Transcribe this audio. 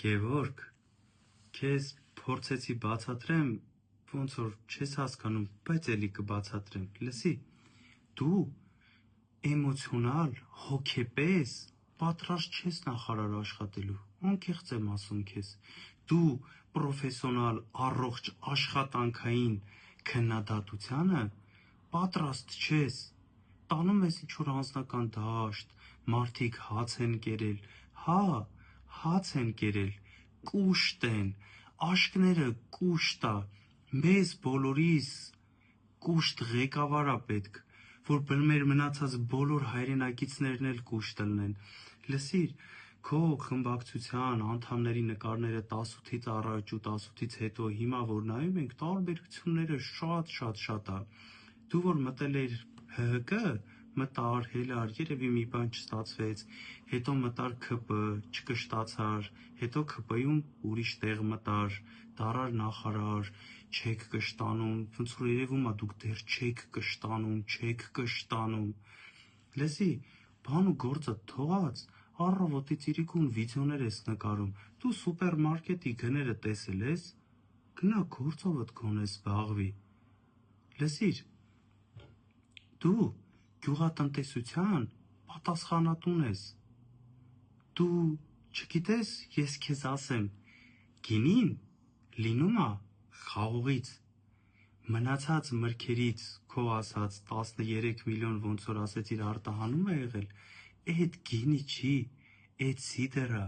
Գևորգ, քեզ փորձեցի բացատրեմ, ոնց որ չես հասկանում, բայց էլի կբացատրեմ, լսի, դու էմոցիոնալ, հոգեպես պատրաստ չես նախարար աշխատելու, անկեղծ եմ ասում քեզ, դու պրոֆեսիոնալ, առողջ աշխատանքային քննադատությանը պատրաստ չես, տանում ես ինչ-որ անձնական դաշտ, մարդիկ հաց են կերել, հա, հաց են կերել, կուշտ են, աշկները կուշտ ա, մեզ բոլորիս կուշտ ղեկավար ա պետք, որ մեր մնացած բոլոր հայրենակիցներն էլ կուշտ լնեն, լսիր, քո խմբակցության անդամների նկարները 18-ից առաջ ու 18-ից հետո հիմա որ նայում ենք, տարբերությունները շատ ա, դու որ մտել էիր ՀՀԿ, մտար, հելար, երևի մի բան չստացվեց, հետո մտար ՔՊ, չկշտացար, հետո ՔՊ-ում ուրիշ տեղ մտար, դառար նախարար, չեք կշտանում, ոնց որ երևում ա դուք դեռ չեք կշտանում, լսի, բան ու գործը թողած, առավոտի ծիրիկուն վիդեոներ ես նկարում, դու սուպերմարկետի գները տեսել ես, գնա գործովդ գոնե զբաղվի, լսիր, դու գյուղատնտեսության պատասխանատուն ես, դու չգիտես, ես քեզ ասեմ, գինին լինում ա խաղողից, մնացած մրգերից, քո ասած 13 միլիոն ոնց որ ասեցիր արտահանում ա եղել, էդ գինի չի, էդ սիդր ա,